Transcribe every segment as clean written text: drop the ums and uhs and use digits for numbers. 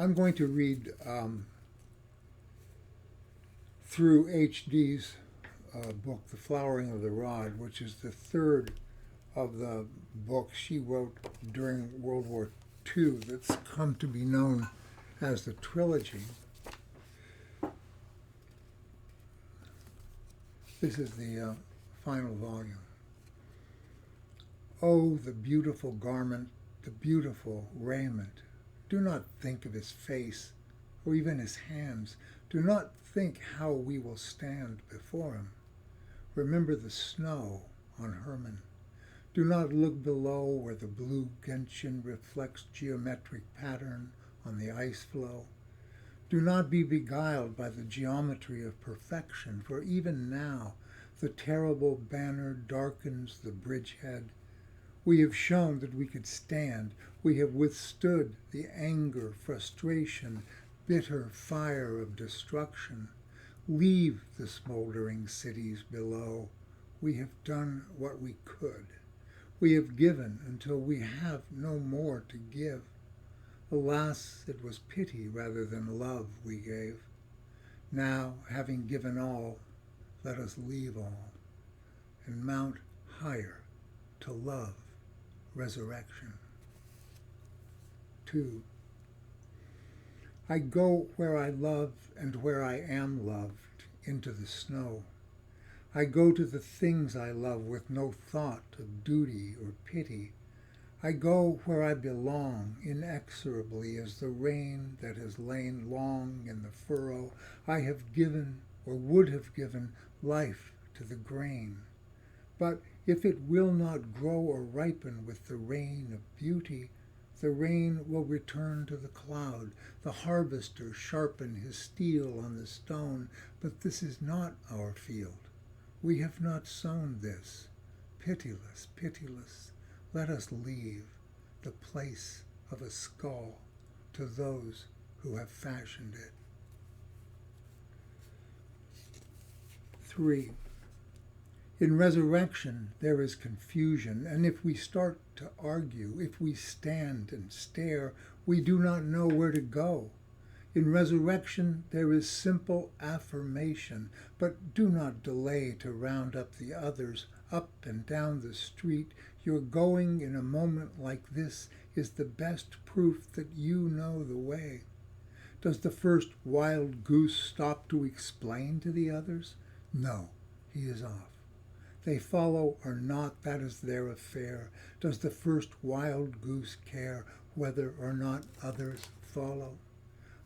I'm going to read through H.D.'s book, The Flowering of the Rod, which is the third of the books she wrote during World War II that's come to be known as the trilogy. This is the final volume. Oh, the beautiful garment, the beautiful raiment. Do not think of his face or even his hands. Do not think how we will stand before him. Remember the snow on Herman. Do not look below where the blue gentian reflects geometric pattern on the ice floe. Do not be beguiled by the geometry of perfection, for even now the terrible banner darkens the bridgehead. We have shown that we could stand. We have withstood the anger, frustration, bitter fire of destruction. Leave the smoldering cities below. We have done what we could. We have given until we have no more to give. Alas, it was pity rather than love we gave. Now, having given all, let us leave all and mount higher to love, resurrection. 2. I go where I love and where I am loved, into the snow. I go to the things I love with no thought of duty or pity. I go where I belong inexorably as the rain that has lain long in the furrow. I have given, or would have given, life to the grain. But if it will not grow or ripen with the rain of beauty, the rain will return to the cloud. The harvester sharpen his steel on the stone, but this is not our field. We have not sown this. Pitiless, pitiless, let us leave the place of a skull to those who have fashioned it. 3. In resurrection there is confusion, and if we start to argue, if we stand and stare, we do not know where to go. In resurrection there is simple affirmation, but do not delay to round up the others up and down the street. Your going in a moment like this is the best proof that you know the way. Does the first wild goose stop to explain to the others? No, he is off. They follow or not, that is their affair. Does the first wild goose care whether or not others follow?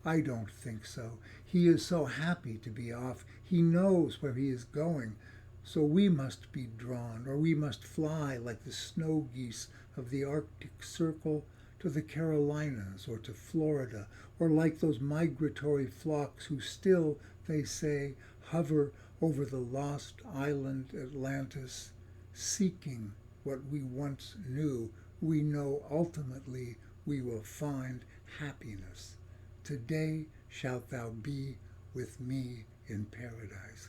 I don't think so. He is so happy to be off. He knows where he is going. So we must be drawn, or we must fly like the snow geese of the Arctic Circle to the Carolinas or to Florida, or like those migratory flocks who still, they say, hover over the lost island Atlantis, seeking what we once knew. We know ultimately we will find happiness. Today shalt thou be with me in paradise.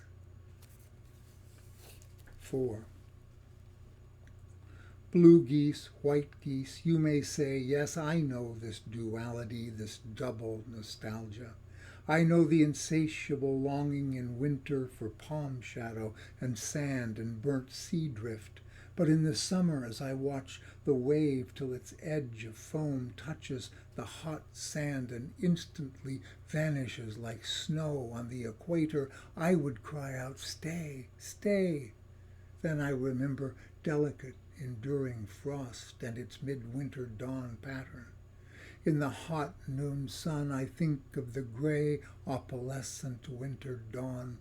4. Blue geese, white geese, you may say, yes, I know this duality, this double nostalgia. I know the insatiable longing in winter for palm shadow and sand and burnt sea drift. But in the summer, as I watch the wave till its edge of foam touches the hot sand and instantly vanishes like snow on the equator, I would cry out, stay, stay. Then I remember delicate, enduring frost and its midwinter dawn pattern. In the hot noon sun, I think of the gray, opalescent winter dawn.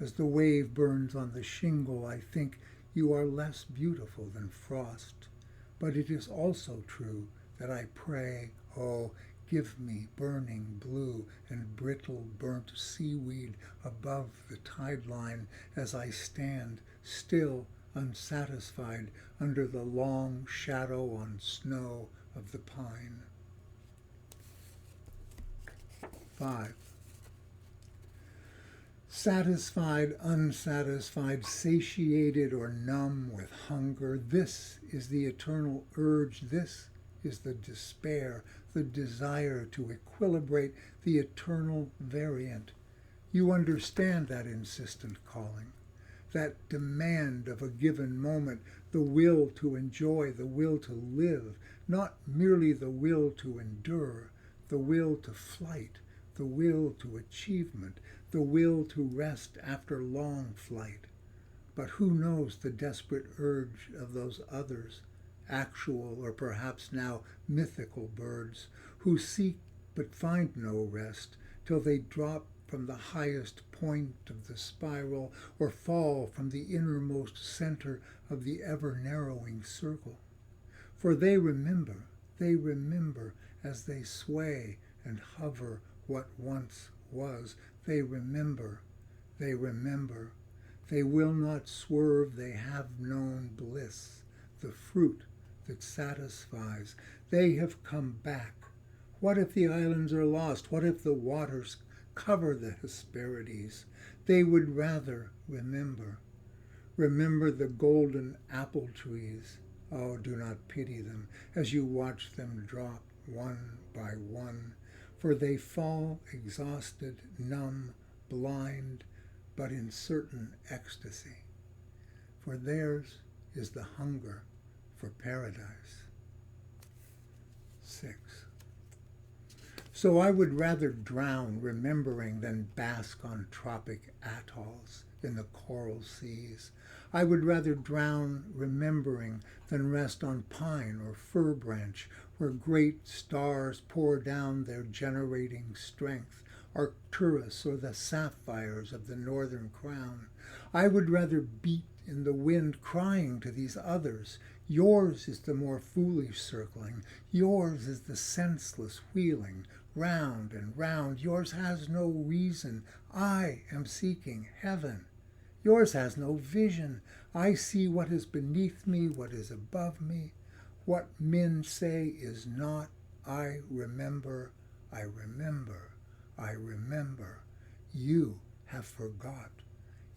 As the wave burns on the shingle, I think you are less beautiful than frost. But it is also true that I pray, oh, give me burning blue and brittle burnt seaweed above the tide line as I stand still unsatisfied under the long shadow on snow of the pine. 5. Satisfied, unsatisfied, satiated or numb with hunger, this is the eternal urge, this is the despair, the desire to equilibrate the eternal variant. You understand that insistent calling, that demand of a given moment, the will to enjoy, the will to live, not merely the will to endure, the will to flight, the will to achievement, the will to rest after long flight. But who knows the desperate urge of those others, actual or perhaps now mythical birds, who seek but find no rest till they drop from the highest point of the spiral or fall from the innermost center of the ever-narrowing circle. For they remember as they sway and hover what once was. They remember. They will not swerve, they have known bliss, the fruit that satisfies. They have come back. What if the islands are lost? What if the waters cover the Hesperides? They would rather remember. Remember the golden apple trees. Oh, do not pity them as you watch them drop one by one, for they fall exhausted, numb, blind, but in certain ecstasy. For theirs is the hunger for paradise. 6. So I would rather drown remembering than bask on tropic atolls in the coral seas. I would rather drown remembering than rest on pine or fir branch where great stars pour down their generating strength, Arcturus or the sapphires of the northern crown. I would rather beat in the wind crying to these others, yours is the more foolish circling, yours is the senseless wheeling, round and round, yours has no reason, I am seeking heaven. Yours has no vision, I see what is beneath me, what is above me, what men say is not, I remember, I remember, I remember. You have forgot.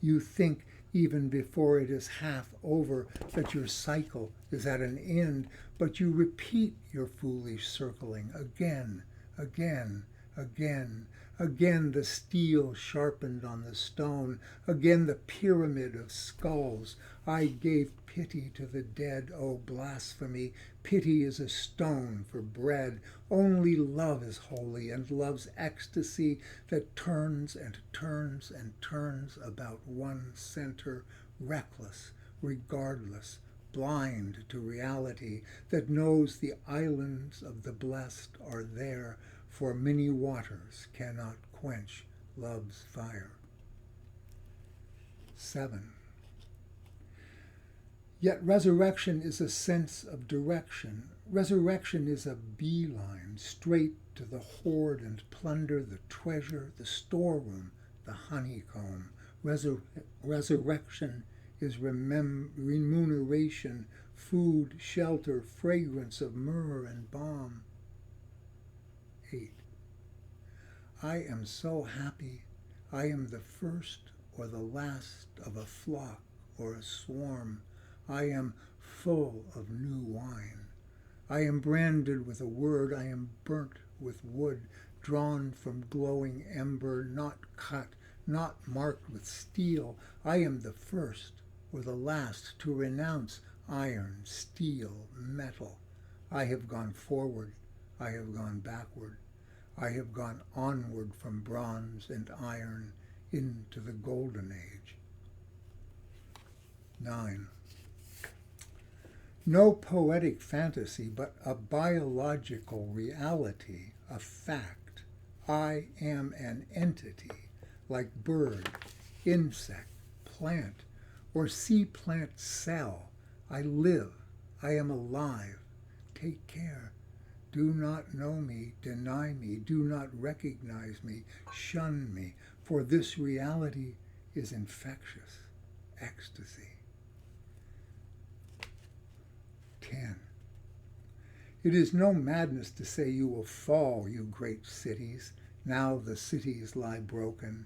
You think even before it is half over that your cycle is at an end, but you repeat your foolish circling again, again, again, again the steel sharpened on the stone, again the pyramid of skulls. I gave pity to the dead, oh blasphemy, pity is a stone for bread. Only love is holy, and love's ecstasy that turns and turns and turns about one center, reckless, regardless, blind to reality, that knows the islands of the blessed are there, for many waters cannot quench love's fire. 7. Yet resurrection is a sense of direction. Resurrection is a beeline straight to the hoard and plunder, the treasure, the storeroom, the honeycomb. Resurrection is remuneration, food, shelter, fragrance of myrrh and balm. 8. I am so happy. I am the first or the last of a flock or a swarm. I am full of new wine. I am branded with a word. I am burnt with wood, drawn from glowing ember, not cut, not marked with steel. I am the first or the last to renounce iron, steel, metal. I have gone forward. I have gone backward. I have gone onward from bronze and iron into the golden age. 9. No poetic fantasy, but a biological reality, a fact. I am an entity, like bird, insect, plant, or sea plant cell. I live. I am alive. Take care. Do not know me, deny me, do not recognize me, shun me, for this reality is infectious, ecstasy. 10. It is no madness to say you will fall, you great cities. Now the cities lie broken.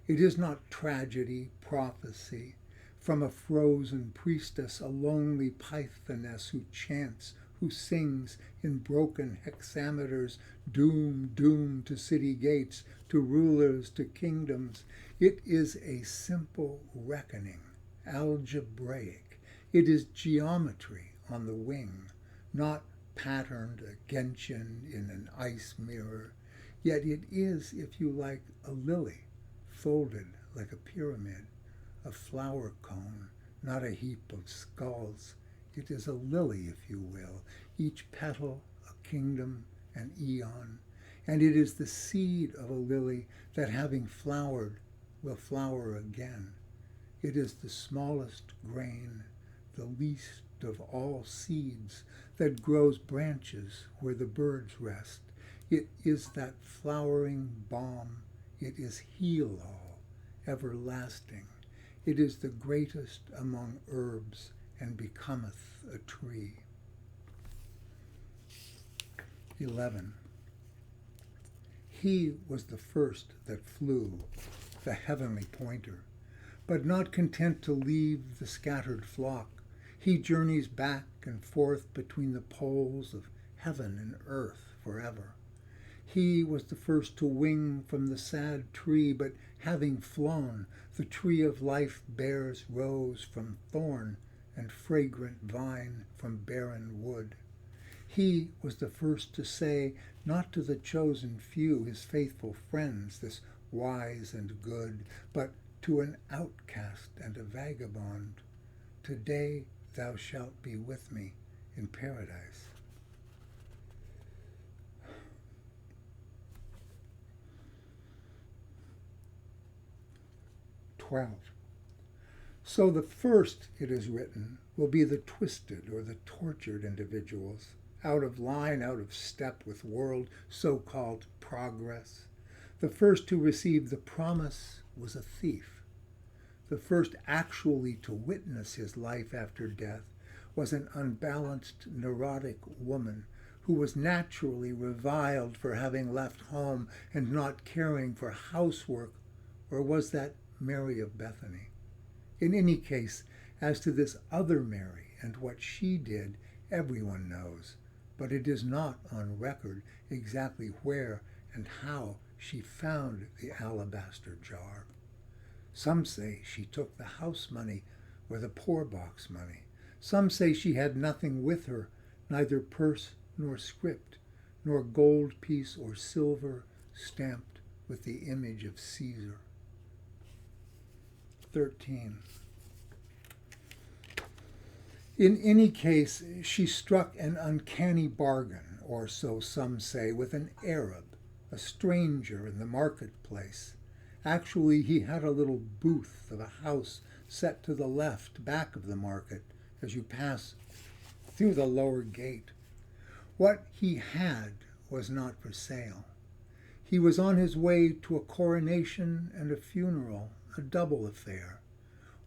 It is not tragedy, prophecy. From a frozen priestess, a lonely pythoness who chants who sings in broken hexameters, doom, doom to city gates, to rulers, to kingdoms. It is a simple reckoning, algebraic. It is geometry on the wing, not patterned a gentian in an ice mirror. Yet it is, if you like, a lily, folded like a pyramid, a flower cone, not a heap of skulls. It is a lily, if you will, each petal a kingdom, an eon, and it is the seed of a lily that, having flowered, will flower again. It is the smallest grain, the least of all seeds, that grows branches where the birds rest. It is that flowering balm. It is heal-all, everlasting. It is the greatest among herbs, and becometh a tree. 11. He was the first that flew, the heavenly pointer, but not content to leave the scattered flock, he journeys back and forth between the poles of heaven and earth forever. He was the first to wing from the sad tree, but having flown, the tree of life bears rose from thorn and fragrant vine from barren wood. He was the first to say, not to the chosen few, his faithful friends, this wise and good, but to an outcast and a vagabond, today thou shalt be with me in paradise. So the first, it is written, will be the twisted or the tortured individuals, out of line, out of step with world, so-called progress. The first to receive the promise was a thief. The first actually to witness his life after death was an unbalanced, neurotic woman who was naturally reviled for having left home and not caring for housework, or was that Mary of Bethany? In any case, as to this other Mary and what she did, everyone knows, but it is not on record exactly where and how she found the alabaster jar. Some say she took the house money or the poor box money. Some say she had nothing with her, neither purse nor script, nor gold piece or silver stamped with the image of Caesar. 13. In any case, she struck an uncanny bargain, or so some say, with an Arab, a stranger in the marketplace. Actually, he had a little booth of a house set to the left, back of the market, as you pass through the lower gate. What he had was not for sale. He was on his way to a coronation and a funeral, a double affair.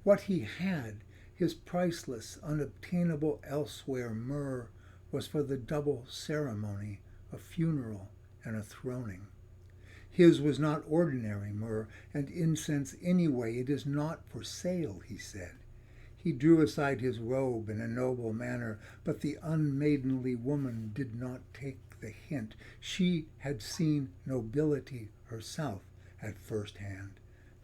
What he had, his priceless, unobtainable elsewhere myrrh, was for the double ceremony, a funeral and a throning. His was not ordinary myrrh and incense anyway. It is not for sale, he said. He drew aside his robe in a noble manner, but the unmaidenly woman did not take the hint. She had seen nobility herself at first hand.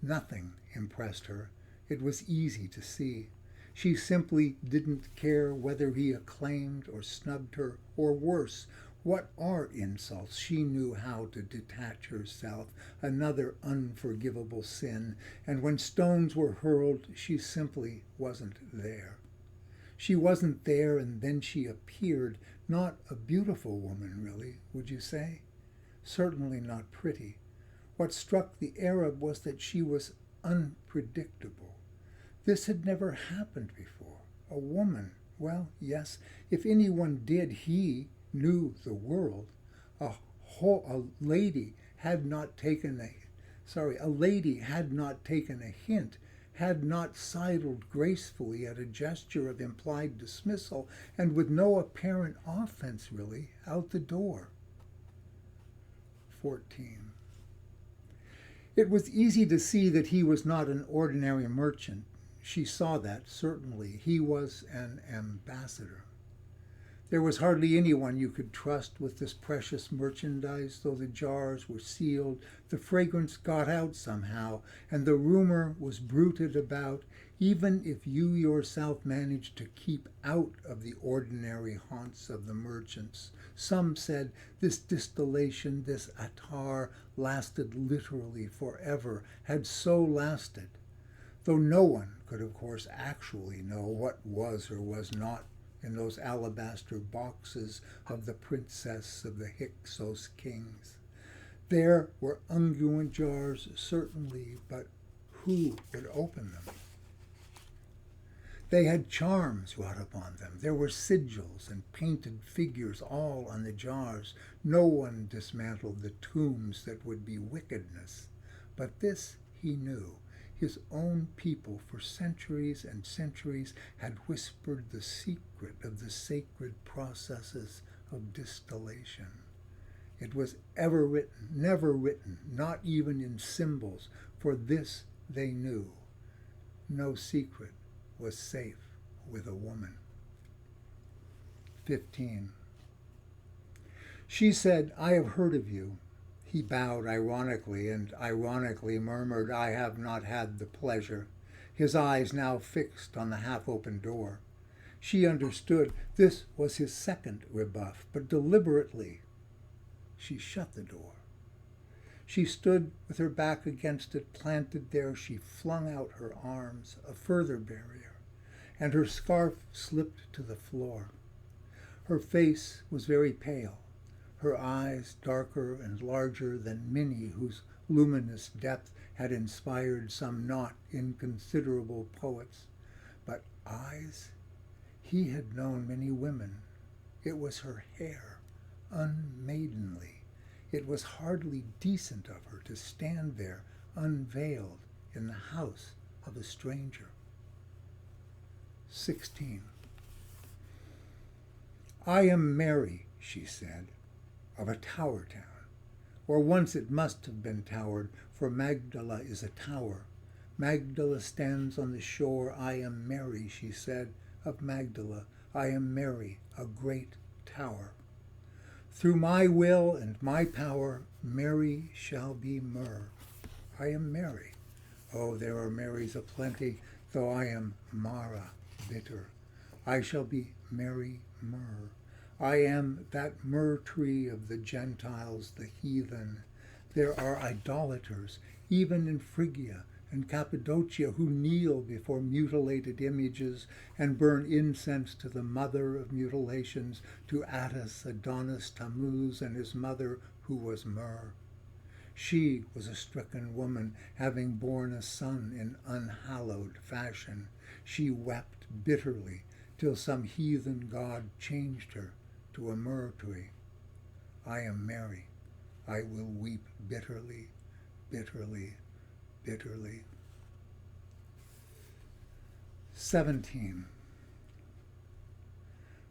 Nothing impressed her. It was easy to see. She simply didn't care whether he acclaimed or snubbed her, or worse, what are insults? She knew how to detach herself, another unforgivable sin, and when stones were hurled, she simply wasn't there. She wasn't there, and then she appeared, not a beautiful woman, really, would you say? Certainly not pretty. What struck the Arab was that she was unpredictable. This had never happened before. A woman, well, yes, if anyone did, he knew the world. A lady had not taken a hint, had not sidled gracefully at a gesture of implied dismissal, and with no apparent offense, really, out the door. 14. It was easy to see that he was not an ordinary merchant. She saw that, certainly. He was an ambassador. There was hardly anyone you could trust with this precious merchandise, though the jars were sealed. The fragrance got out somehow, and the rumor was bruited about, even if you yourself managed to keep out of the ordinary haunts of the merchants. Some said this distillation, this attar, lasted literally forever, had so lasted, though no one could, of course, actually know what was or was not in those alabaster boxes of the princess of the Hyksos kings. There were unguent jars, certainly, but who would open them? They had charms wrought upon them. There were sigils and painted figures all on the jars. No one dismantled the tombs that would be wickedness. But this he knew. His own people for centuries and centuries had whispered the secret of the sacred processes of distillation. It was ever written, never written, not even in symbols, for this they knew. No secret was safe with a woman. 15. She said, "I have heard of you." He bowed ironically and ironically murmured, "I have not had the pleasure," his eyes now fixed on the half-open door. She understood this was his second rebuff, but deliberately she shut the door. She stood with her back against it, planted there. She flung out her arms, a further barrier, and her scarf slipped to the floor. Her face was very pale, her eyes darker and larger than many whose luminous depth had inspired some not inconsiderable poets. But eyes? He had known many women. It was her hair, unmaidenly. It was hardly decent of her to stand there unveiled in the house of a stranger. 16. "I am Mary," she said, "of a tower town. Or once it must have been towered, for Magdala is a tower. Magdala stands on the shore. I am Mary," she said, "of Magdala. I am Mary, a great tower. Through my will and my power, Mary shall be myrrh. I am Mary. Oh, there are Marys aplenty, though I am Mara, bitter. I shall be Mary myrrh. I am that myrrh tree of the Gentiles, the heathen. There are idolaters, even in Phrygia and Cappadocia, who kneel before mutilated images and burn incense to the mother of mutilations, to Attis, Adonis, Tammuz, and his mother, who was myrrh. She was a stricken woman, having borne a son in unhallowed fashion. She wept bitterly till some heathen god changed her to a myrrh tree. I am Mary. I will weep bitterly, bitterly, bitterly. 17.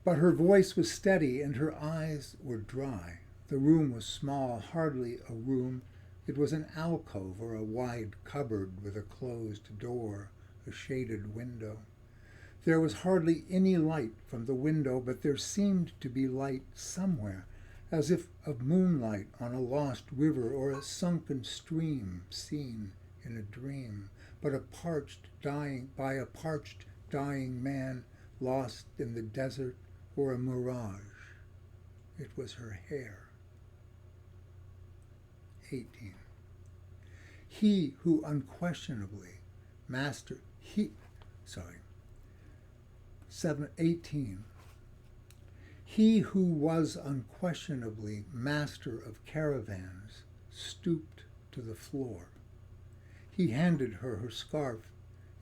But her voice was steady and her eyes were dry. The room was small, hardly a room. It was an alcove or a wide cupboard with a closed door, a shaded window. There was hardly any light from the window, but there seemed to be light somewhere, as if of moonlight on a lost river or a sunken stream seen in a dream, but a parched dying man lost in the desert or a mirage. It was her hair. 18. He who unquestionably mastered, 18. He who was unquestionably master of caravans stooped to the floor. He handed her her scarf.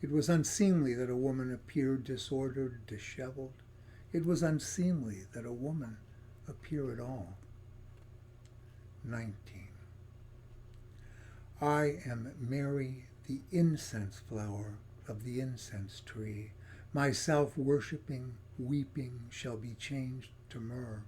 It was unseemly that a woman appeared disordered, disheveled. It was unseemly that a woman appear at all. 19. I am Mary, the incense flower of the incense tree. My self-worshipping, weeping shall be changed to myrrh.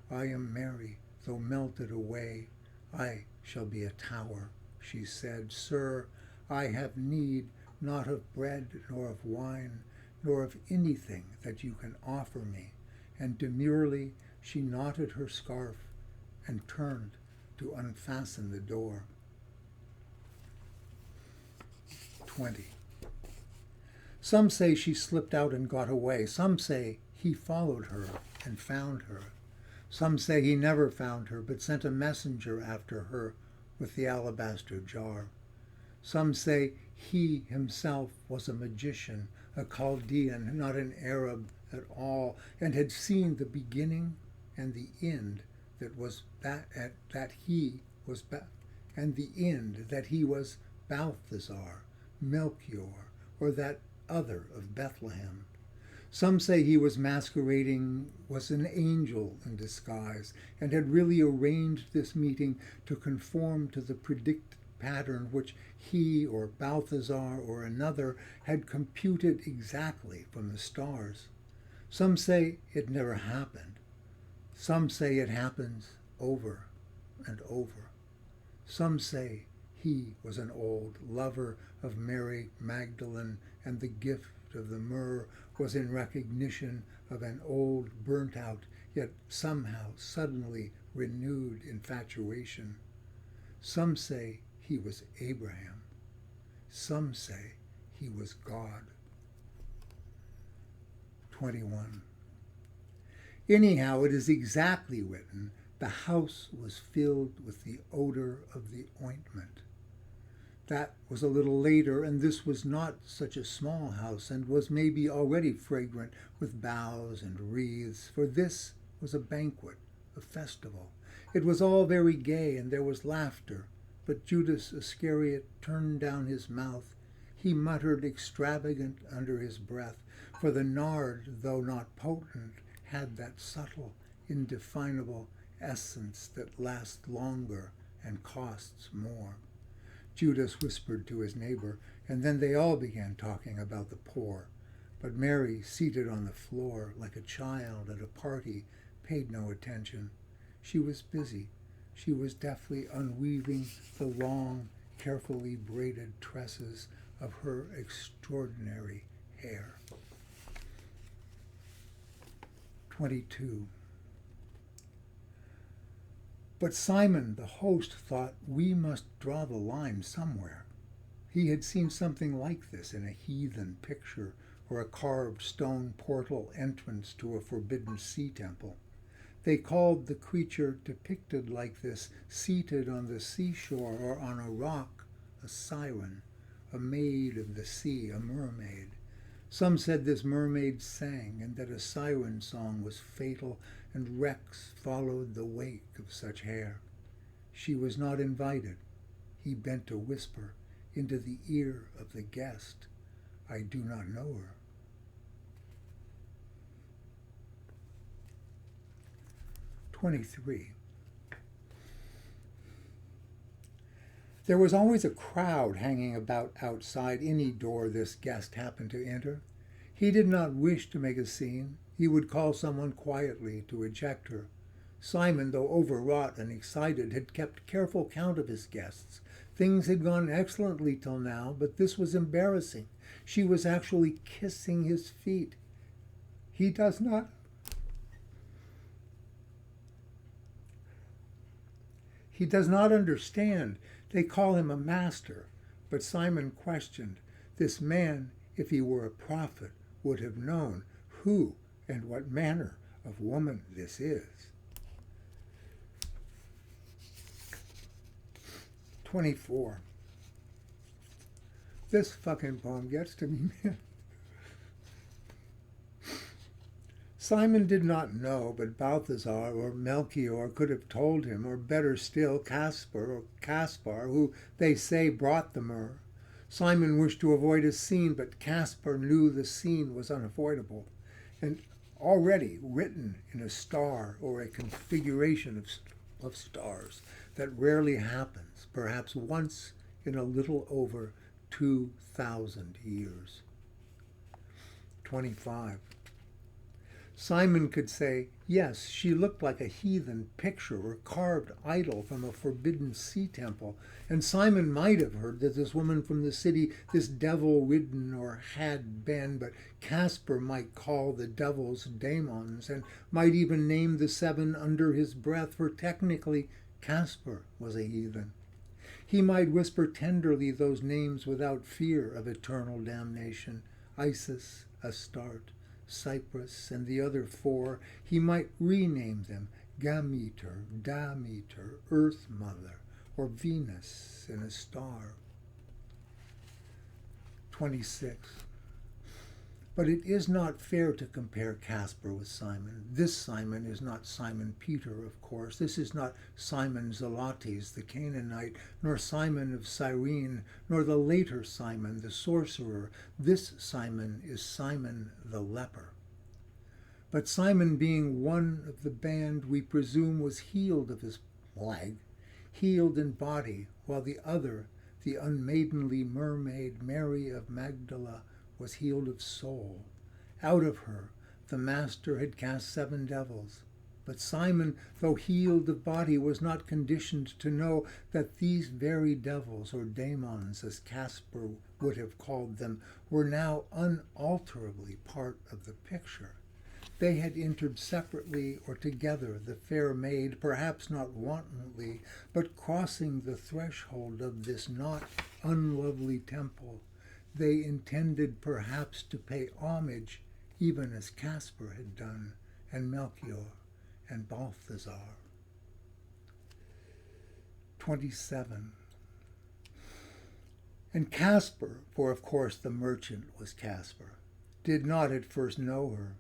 I am Mary, though melted away, I shall be a tower. She said, Sir, I have need not of bread nor of wine, nor of anything that you can offer me, and demurely she knotted her scarf and turned to unfasten the door. 20. Some say she slipped out and got away. Some say he followed her and found her. Some say he never found her, but sent a messenger after her with the alabaster jar. Some say he himself was a magician, a Chaldean, not an Arab at all, and had seen the beginning and the end and the end that he was Balthazar, Melchior, or that other of Bethlehem. Some say he was masquerading, was an angel in disguise, and had really arranged this meeting to conform to the predicted pattern which he or Balthazar or another had computed exactly from the stars. Some say it never happened. Some say it happens over and over. Some say he was an old lover of Mary Magdalene, and the gift of the myrrh was in recognition of an old, burnt-out, yet somehow suddenly renewed infatuation. Some say he was Abraham. Some say he was God. 21. Anyhow, it is exactly written, the house was filled with the odor of the ointment. That was a little later, and this was not such a small house, and was maybe already fragrant with boughs and wreaths, for this was a banquet, a festival. It was all very gay, and there was laughter, but Judas Iscariot turned down his mouth. He muttered extravagant under his breath, for the nard, though not potent, had that subtle, indefinable essence that lasts longer and costs more. Judas whispered to his neighbor, and then they all began talking about the poor. But Mary, seated on the floor like a child at a party, paid no attention. She was busy. She was deftly unweaving the long, carefully braided tresses of her extraordinary hair. 22. But Simon, the host, thought we must draw the line somewhere. He had seen something like this in a heathen picture or a carved stone portal entrance to a forbidden sea temple. They called the creature depicted like this, seated on the seashore or on a rock, a siren, a maid of the sea, a mermaid. Some said this mermaid sang, and that a siren song was fatal, and wrecks followed the wake of such hair. She was not invited. He bent a whisper into the ear of the guest. I do not know her. 23. There was always a crowd hanging about outside any door this guest happened to enter. He did not wish to make a scene. He would call someone quietly to eject her. Simon, though overwrought and excited, had kept careful count of his guests. Things had gone excellently till now, but this was embarrassing. She was actually kissing his feet. He does not understand. They call him a master. But Simon questioned. This man, if he were a prophet, would have known who and what manner of woman this is. 24. This fucking poem gets to me, man. Simon did not know, but Balthazar or Melchior could have told him, or better still, Caspar, who they say brought the myrrh. Simon wished to avoid a scene, but Caspar knew the scene was unavoidable, and already written in a star or a configuration of stars that rarely happens, perhaps once in a little over 2,000 years. 25. Simon could say, yes, she looked like a heathen picture or carved idol from a forbidden sea temple. And Simon might have heard that this woman from the city, this devil-ridden or had been, but Casper might call the devils daemons and might even name the seven under his breath, for technically Casper was a heathen. He might whisper tenderly those names without fear of eternal damnation: Isis, Astarte, Cyprus, and the other four. He might rename them Gameter, Dameter, Earth Mother, or Venus in a star. 26. But it is not fair to compare Casper with Simon. This Simon is not Simon Peter, of course. This is not Simon Zelotes, the Canaanite, nor Simon of Cyrene, nor the later Simon, the sorcerer. This Simon is Simon the leper. But Simon, being one of the band, we presume was healed of his plague, healed in body, while the other, the unmaidenly mermaid Mary of Magdala, was healed of soul. Out of her the Master had cast 7 devils. But Simon, though healed of body, was not conditioned to know that these very devils, or daemons as Casper would have called them, were now unalterably part of the picture. They had entered separately or together the fair maid, perhaps not wantonly, but crossing the threshold of this not unlovely temple. They intended perhaps to pay homage, even as Casper had done, and Melchior, and Balthazar. 27. And Casper, for of course the merchant was Casper, did not at first know her.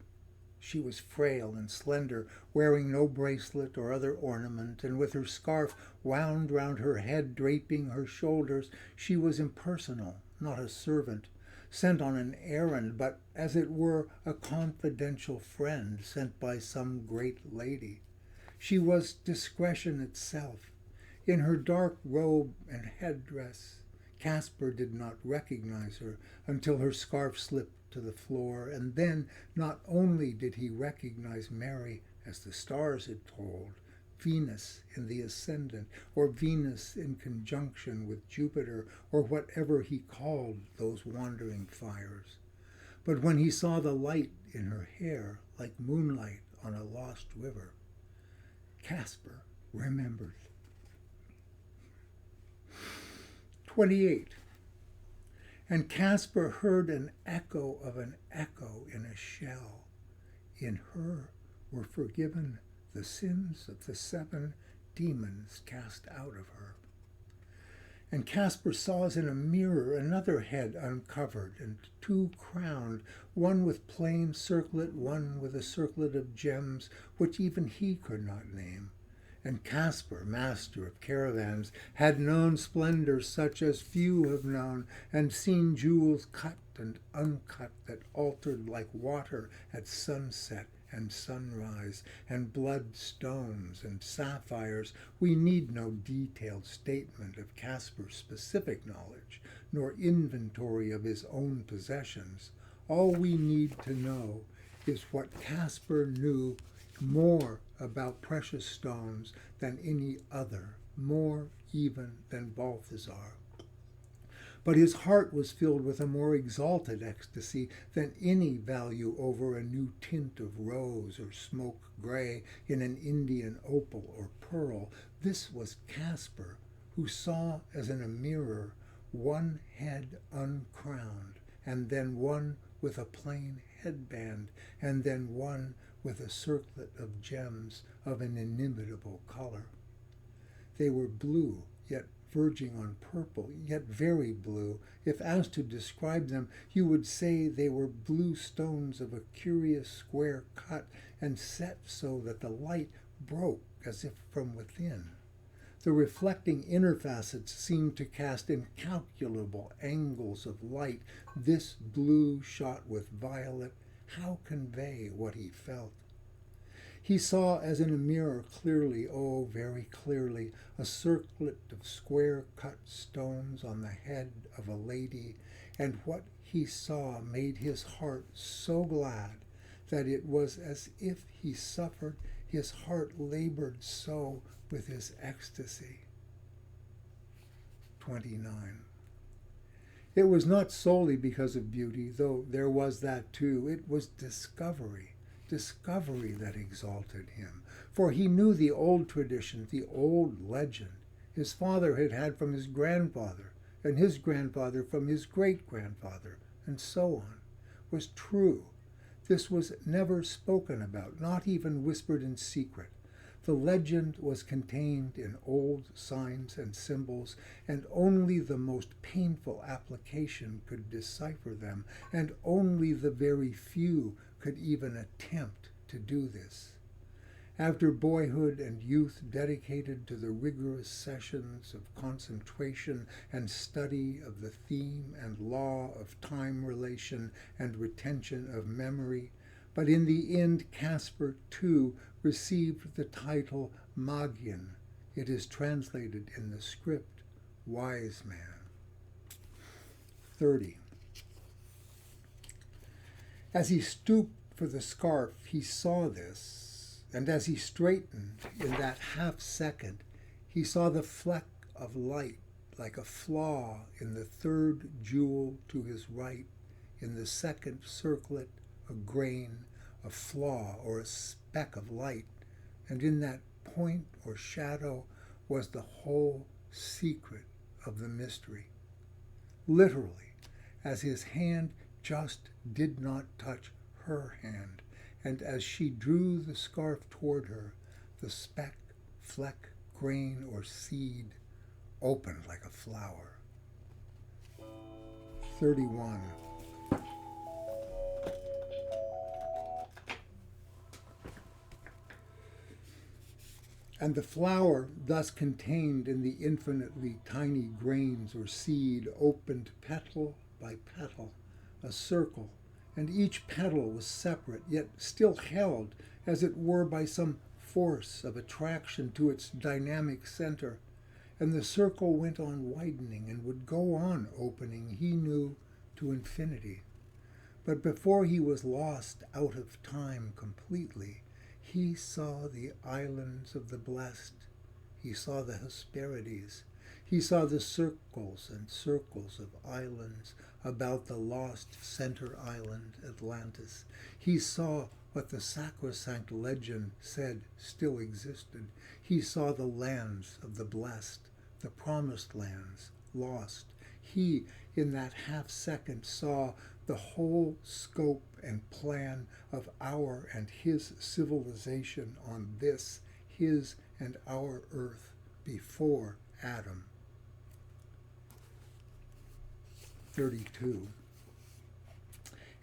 She was frail and slender, wearing no bracelet or other ornament, and with her scarf wound round her head, draping her shoulders, she was impersonal, not a servant, sent on an errand, but as it were a confidential friend sent by some great lady. She was discretion itself. In her dark robe and headdress, Casper did not recognize her until her scarf slipped to the floor, and then not only did he recognize Mary as the stars had told, Venus in the ascendant, or Venus in conjunction with Jupiter, or whatever he called those wandering fires. But when he saw the light in her hair, like moonlight on a lost river, Casper remembered. 28. And Casper heard an echo of an echo in a shell. In her were forgiven the sins of the 7 demons cast out of her. And Casper saw as in a mirror another head uncovered, and 2 crowned, one with plain circlet, one with a circlet of gems, which even he could not name. And Casper, master of caravans, had known splendor such as few have known, and seen jewels cut and uncut that altered like water at sunset and sunrise, and blood stones and sapphires. We need no detailed statement of Casper's specific knowledge, nor inventory of his own possessions. All we need to know is what Casper knew more about precious stones than any other, more even than Balthazar. But his heart was filled with a more exalted ecstasy than any value over a new tint of rose or smoke gray in an Indian opal or pearl. This was Casper, who saw as in a mirror one head uncrowned, and then one with a plain headband, and then one with a circlet of gems of an inimitable color. They were blue, yet verging on purple, yet very blue. If asked to describe them, you would say they were blue stones of a curious square cut, and set so that the light broke as if from within. The reflecting inner facets seemed to cast incalculable angles of light. This blue shot with violet, how convey what he felt? He saw as in a mirror clearly, oh, very clearly, a circlet of square-cut stones on the head of a lady, and what he saw made his heart so glad that it was as if he suffered, his heart labored so with his ecstasy. 29. It was not solely because of beauty, though there was that too. It was discovery that exalted him. For he knew the old tradition, the old legend his father had had from his grandfather, and his grandfather from his great-grandfather, and so on, was true. This was never spoken about, not even whispered in secret. The legend was contained in old signs and symbols, and only the most painful application could decipher them, and only the very few could even attempt to do this. After boyhood and youth dedicated to the rigorous sessions of concentration and study of the theme and law of time relation and retention of memory, but in the end Caspar, too, received the title Magian. It is translated in the script, wise man. 30. As he stooped for the scarf, he saw this, and as he straightened in that half second, he saw the fleck of light like a flaw in the third jewel to his right, in the second circlet, a grain, a flaw or a speck of light, and in that point or shadow was the whole secret of the mystery. Literally, as his hand just did not touch her hand, and as she drew the scarf toward her, the speck, fleck, grain, or seed opened like a flower. 31. And the flower thus contained in the infinitely tiny grains or seed opened petal by petal, a circle, and each petal was separate, yet still held, as it were, by some force of attraction to its dynamic center, and the circle went on widening and would go on opening, he knew, to infinity. But before he was lost out of time completely, he saw the islands of the blessed, he saw the Hesperides, he saw the circles and circles of islands about the lost center island, Atlantis. He saw what the sacrosanct legend said still existed. He saw the lands of the blessed, the promised lands, lost. He, in that half second, saw the whole scope and plan of our and his civilization on this, his and our earth, before Adam. 32.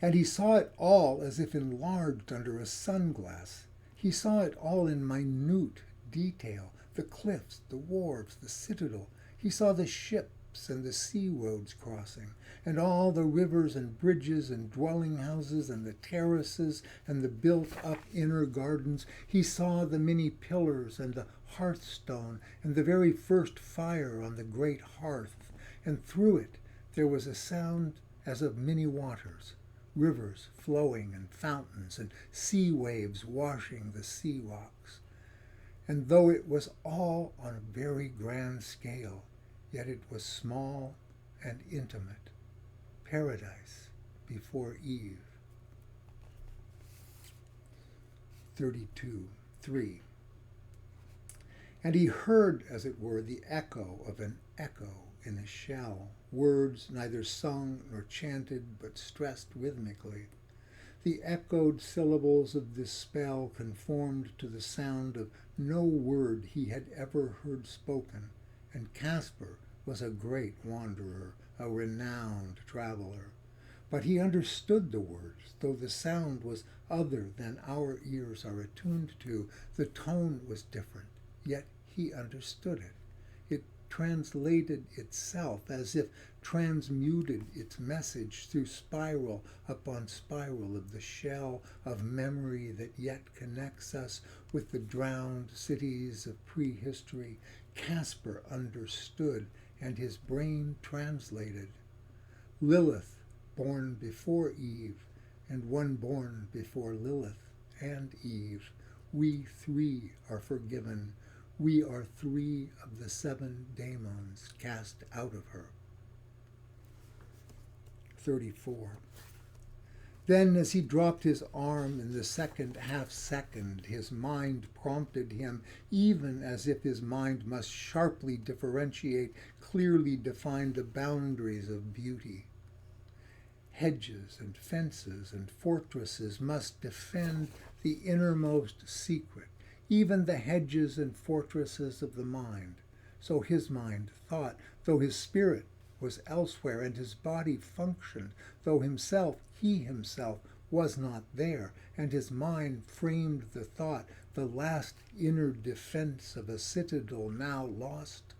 And he saw it all as if enlarged under a sunglass. He saw it all in minute detail, the cliffs, the wharves, the citadel. He saw the ships and the sea roads crossing, and all the rivers and bridges and dwelling houses and the terraces and the built-up inner gardens. He saw the many pillars and the hearthstone and the very first fire on the great hearth, and through it there was a sound as of many waters, rivers flowing and fountains and sea waves washing the sea rocks. And though it was all on a very grand scale, yet it was small and intimate. Paradise before Eve. 32:3. And he heard, as it were, the echo of an echo in a shell, words neither sung nor chanted, but stressed rhythmically. The echoed syllables of this spell conformed to the sound of no word he had ever heard spoken, and Caspar was a great wanderer, a renowned traveler. But he understood the words, though the sound was other than our ears are attuned to. The tone was different, yet he understood it. It translated itself, as if transmuted its message through spiral upon spiral of the shell of memory that yet connects us with the drowned cities of prehistory. Caspar understood, and his brain translated. Lilith, born before Eve, and one born before Lilith and Eve. We three are forgiven. We are three of the 7 daemons cast out of her. 34. Then, as he dropped his arm in the second half-second, his mind prompted him, even as if his mind must sharply differentiate, clearly define the boundaries of beauty. Hedges and fences and fortresses must defend the innermost secret, even the hedges and fortresses of the mind. So his mind thought, though his spirit was elsewhere, and his body functioned, though he himself, was not there, and his mind framed the thought, the last inner defense of a citadel now lost.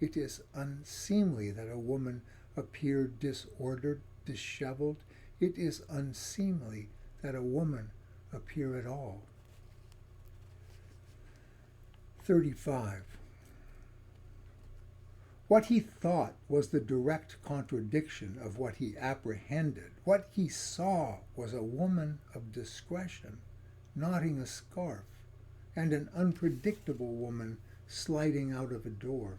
It is unseemly that a woman appear disordered, disheveled. It is unseemly that a woman appear at all. 35. What he thought was the direct contradiction of what he apprehended. What he saw was a woman of discretion knotting a scarf, and an unpredictable woman sliding out of a door.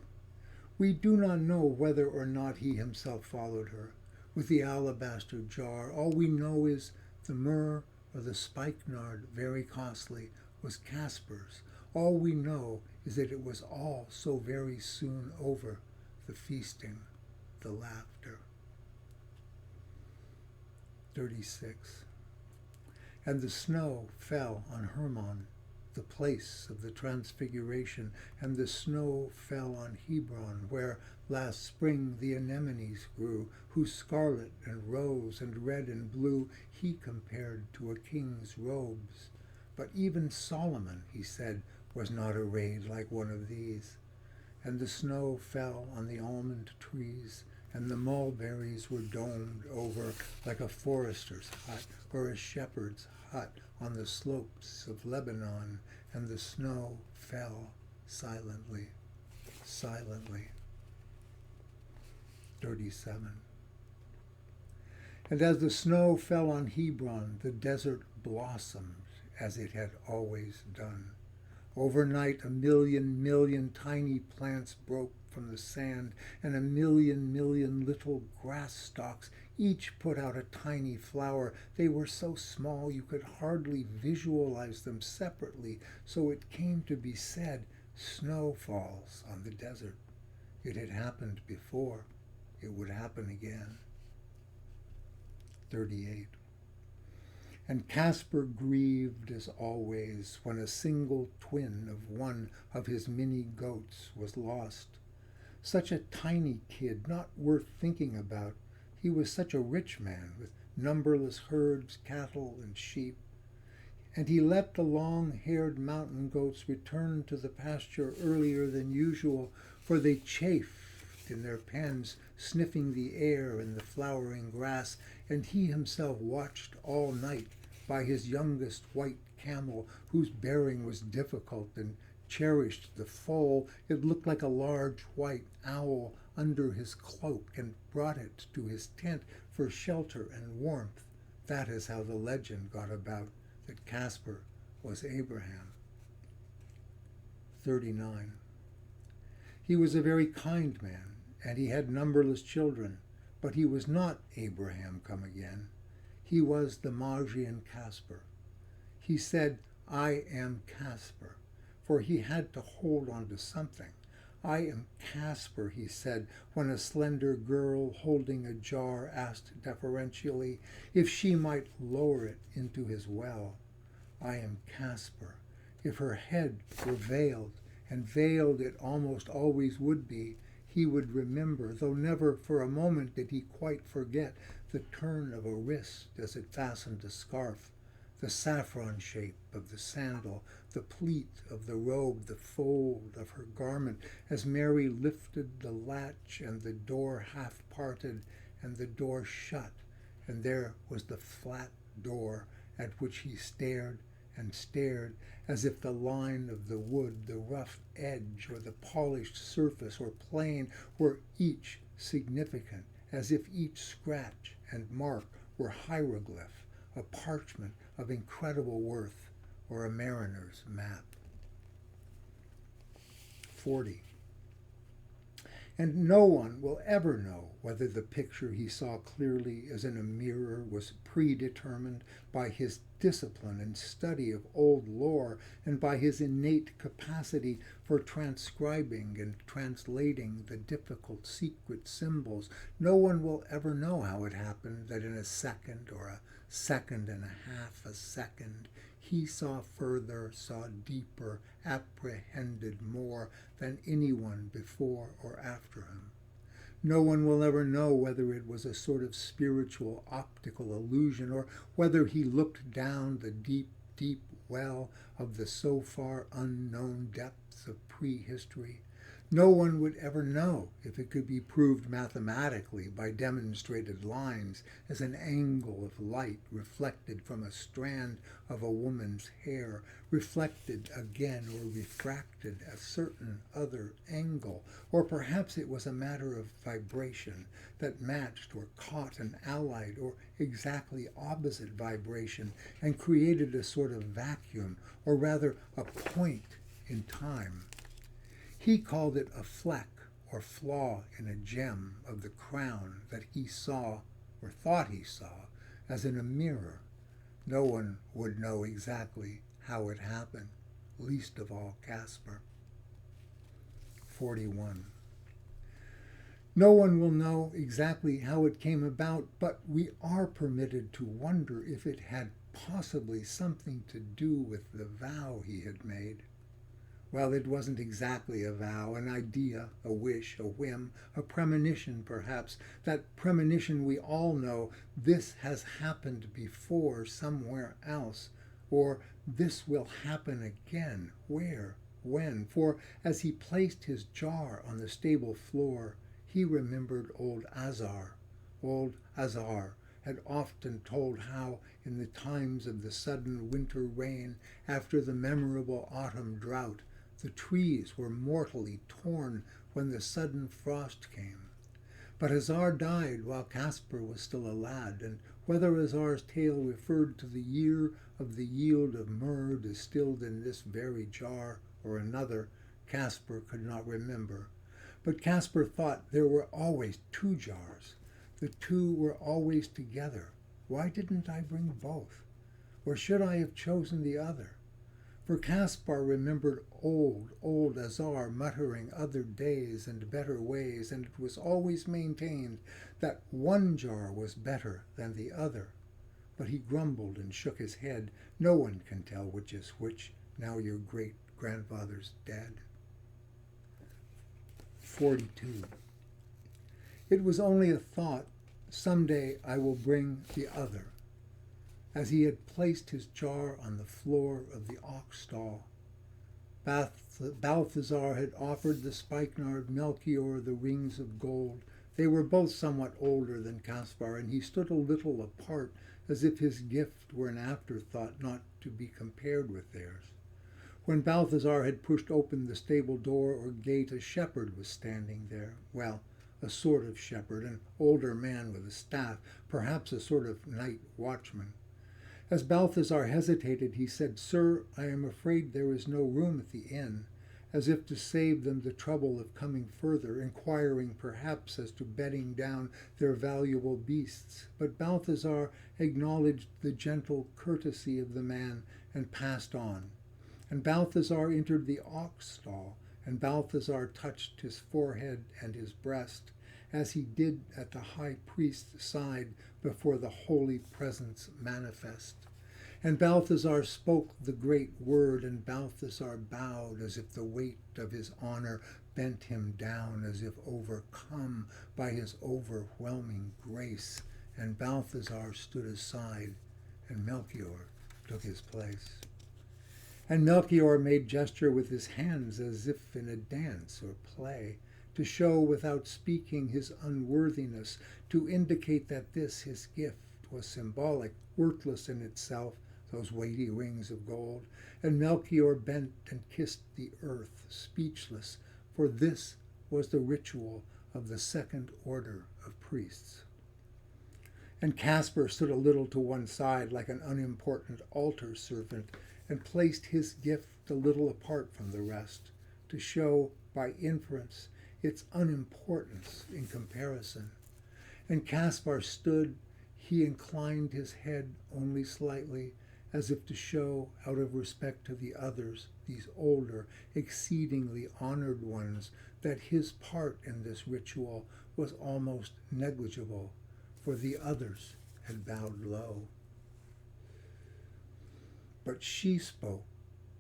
We do not know whether or not he himself followed her with the alabaster jar. All we know is the myrrh or the spikenard, very costly, was Casper's. All we know is that it was all so very soon over. The feasting, the laughter. 36. And the snow fell on Hermon, the place of the transfiguration, and the snow fell on Hebron, where last spring the anemones grew, whose scarlet and rose and red and blue he compared to a king's robes. But even Solomon, he said, was not arrayed like one of these. And the snow fell on the almond trees, and the mulberries were domed over like a forester's hut or a shepherd's hut on the slopes of Lebanon, and the snow fell silently, silently. 37. And as the snow fell on Hebron, the desert blossomed as it had always done. Overnight, a million tiny plants broke from the sand, and a million little grass stalks each put out a tiny flower. They were so small you could hardly visualize them separately, so it came to be said, snow falls on the desert. It had happened before. It would happen again. 38. And Casper grieved as always when a single twin of one of his many goats was lost. Such a tiny kid, not worth thinking about. He was such a rich man with numberless herds, cattle, and sheep. And he let the long-haired mountain goats return to the pasture earlier than usual, for they chafed in their pens, sniffing the air and the flowering grass, and he himself watched all night by his youngest white camel, whose bearing was difficult, and cherished the foal. It looked like a large white owl under his cloak, and brought it to his tent for shelter and warmth. That is how the legend got about that Casper was Abraham. 39. He was a very kind man, and he had numberless children, but he was not Abraham come again. He was the Magian Casper. He said, I am Casper, for he had to hold on to something. I am Casper, he said, when a slender girl holding a jar asked deferentially if she might lower it into his well. I am Casper. If her head were veiled, and veiled it almost always would be, he would remember, though never for a moment did he quite forget, the turn of a wrist as it fastened a scarf, the saffron shape of the sandal, the pleat of the robe, the fold of her garment, as Mary lifted the latch and the door half parted and the door shut, and there was the flat door at which he stared and stared, as if the line of the wood, the rough edge, or the polished surface or plane were each significant, as if each scratch and mark were hieroglyph, a parchment of incredible worth, or a mariner's map. 40. And no one will ever know whether the picture he saw clearly as in a mirror was predetermined by his discipline and study of old lore and by his innate capacity for transcribing and translating the difficult secret symbols. No one will ever know how it happened that in a second or a second and a half a second he saw further, saw deeper, apprehended more than anyone before or after him. No one will ever know whether it was a sort of spiritual optical illusion or whether he looked down the deep, deep well of the so far unknown depths of prehistory. No one would ever know if it could be proved mathematically by demonstrated lines as an angle of light reflected from a strand of a woman's hair, reflected again or refracted a certain other angle, or perhaps it was a matter of vibration that matched or caught an allied or exactly opposite vibration and created a sort of vacuum, or rather a point in time. He called it a fleck or flaw in a gem of the crown that he saw, or thought he saw, as in a mirror. No one would know exactly how it happened, least of all Caspar. 41. No one will know exactly how it came about, but we are permitted to wonder if it had possibly something to do with the vow he had made. Well, it wasn't exactly a vow, an idea, a wish, a whim, a premonition perhaps. That premonition we all know, this has happened before somewhere else, or this will happen again. Where? When? For as he placed his jar on the stable floor, he remembered old Azar. Old Azar had often told how, in the times of the sudden winter rain, after the memorable autumn drought, the trees were mortally torn when the sudden frost came. But Azar died while Caspar was still a lad, and whether Azar's tale referred to the year of the yield of myrrh distilled in this very jar or another, Caspar could not remember. But Caspar thought there were always two jars. The two were always together. Why didn't I bring both? Or should I have chosen the other? For Caspar remembered old Azar muttering other days and better ways, and it was always maintained that one jar was better than the other. But he grumbled and shook his head. No one can tell which is which, now your great-grandfather's dead. 42. It was only a thought, someday I will bring the other. As he had placed his jar on the floor of the ox stall, Balthazar had offered the spikenard Melchior the rings of gold. They were both somewhat older than Caspar, and he stood a little apart, as if his gift were an afterthought not to be compared with theirs. When Balthazar had pushed open the stable door or gate, a shepherd was standing there. Well, a sort of shepherd, an older man with a staff, perhaps a sort of night watchman. As Balthazar hesitated, he said, "Sir, I am afraid there is no room at the inn," as if to save them the trouble of coming further, inquiring perhaps as to bedding down their valuable beasts. But Balthazar acknowledged the gentle courtesy of the man and passed on. And Balthazar entered the ox stall, and Balthazar touched his forehead and his breast, as he did at the high priest's side before the holy presence manifest. And Balthazar spoke the great word, and Balthazar bowed as if the weight of his honor bent him down, as if overcome by his overwhelming grace. And Balthazar stood aside, and Melchior took his place. And Melchior made gesture with his hands as if in a dance or play, to show without speaking his unworthiness, to indicate that this, his gift, was symbolic, worthless in itself, those weighty rings of gold. And Melchior bent and kissed the earth, speechless, for this was the ritual of the second order of priests. And Caspar stood a little to one side like an unimportant altar servant and placed his gift a little apart from the rest to show by inference its unimportance in comparison. And Caspar stood, he inclined his head only slightly, as if to show, out of respect to the others, these older, exceedingly honored ones, that his part in this ritual was almost negligible, for the others had bowed low. But she spoke,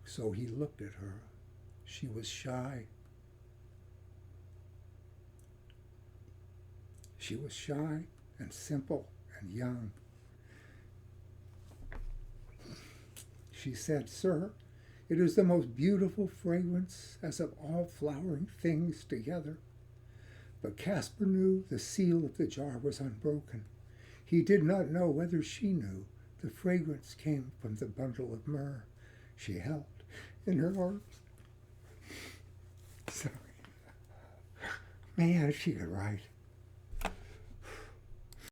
so he looked at her. She was shy. She was shy and simple and young. She said, "Sir, it is the most beautiful fragrance as of all flowering things together." But Caspar knew the seal of the jar was unbroken. He did not know whether she knew. The fragrance came from the bundle of myrrh she held in her arms. Sorry. Man, she could write.